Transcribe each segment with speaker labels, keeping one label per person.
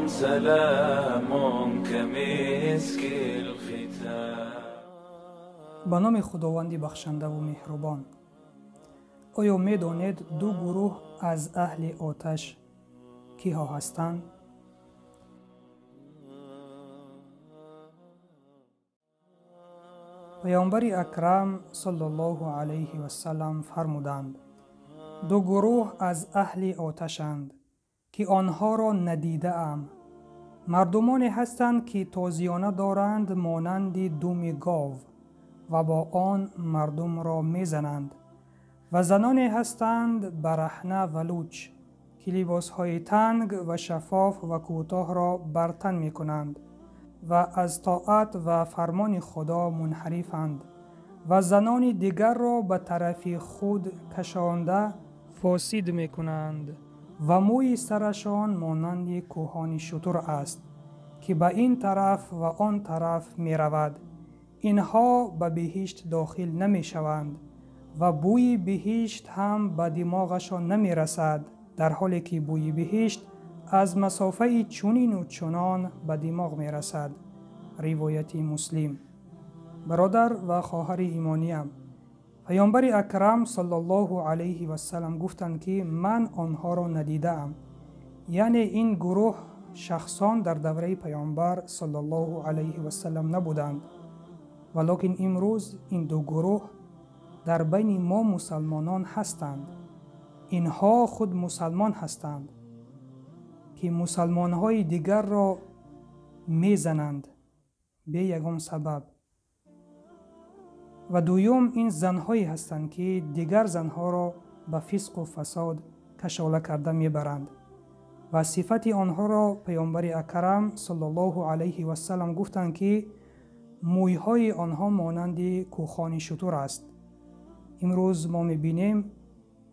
Speaker 1: سلام كمسك الختام.
Speaker 2: به نام خداوند بخشنده و مهربان. آیا می دانید دو گروه از اهل آتش کیها هستند؟ پیامبر اکرم صلی الله علیه و سلم فرمودند دو گروه از اهل آتشند که آنها را ندیده ام. مردمانی هستند که تازیانه دارند مانند دم گاو و با آن مردم را میزنند، و زنانی هستند برهنه و لوچ که لباسهای تنگ و شفاف و کوتاه را بر تن می کنند و از طاعت و فرمان خدا منحرفند و زنان دیگر را به طرف خود کشانده فاسد می کنند و موی سرشان مانند کوهان شتر است که به این طرف و آن طرف می رود. اینها به بهشت داخل نمی شوند و بوی بهشت هم به دماغشان نمی رسد، در حالی که بوی بهشت از مسافه چنین و چنان به دماغ می رسد. روایت مسلم. برادر و خواهر ایمانیم، پیامبر اکرم صلی الله علیه و سلم گفتند که من آنها را ندیدم، یعنی این گروه شخصان در دوره پیامبر صلی الله علیه و سلم نبودند، ولکن امروز این دو گروه در بین ما مسلمانان هستند. اینها خود مسلمان هستند که مسلمانهای دیگر را میزنند به یگان سبب. و دوم این زنهایی هستند که دیگر زنها را به فسق و فساد کشاله کرده میبرند و صفت آنها را پیامبر اکرم صلی الله علیه و سلم گفتند که مویهای آنها مانند کوهان شتر است. امروز ما میبینیم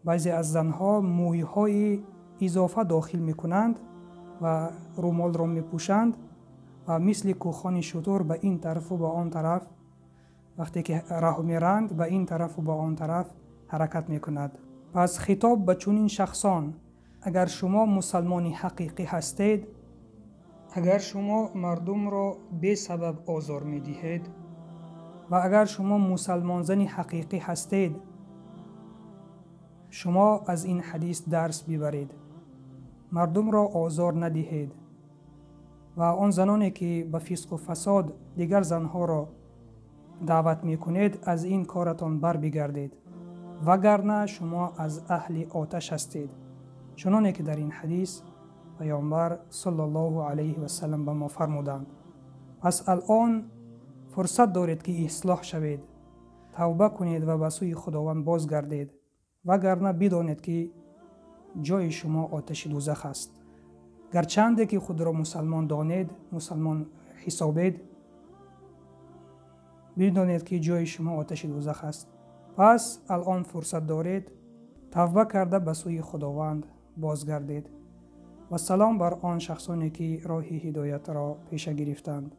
Speaker 2: بعضی از زنها مویهای اضافه داخل میکنند و رومال را میپوشند و مثل کوهان شتر به این طرف و به آن طرف وقتی که راه میرند به این طرف و به آن طرف حرکت میکند. پس خطاب به چنین شخصان، اگر شما مسلمانی حقیقی هستید، اگر شما مردم را به سبب آزار میدهید و اگر شما مسلمان زن حقیقی هستید، شما از این حدیث درس ببرید. مردم را آزار ندهید و آن زنانی که به فسق و فساد دیگر زنها را دعوت میکنید از این کارتان بر بگردید، وگرنه شما از اهل آتش هستید، چنانه که در این حدیث پیامبر صلی الله علیه و سلم به ما فرمودند. پس الان فرصت دارید که اصلاح شوید، توبه کنید و به سوی خداوند بازگردید، وگرنه بدانید که جای شما آتش دوزخ است. گرچند که خود را مسلمان دانید، مسلمان حسابید، بدانید که جای شما آتش دوزخ است. پس الان فرصت دارید توبه کرده به سوی خداوند بازگردید. و سلام بر آن شخصانی که راه هدایت را پیش گرفتند.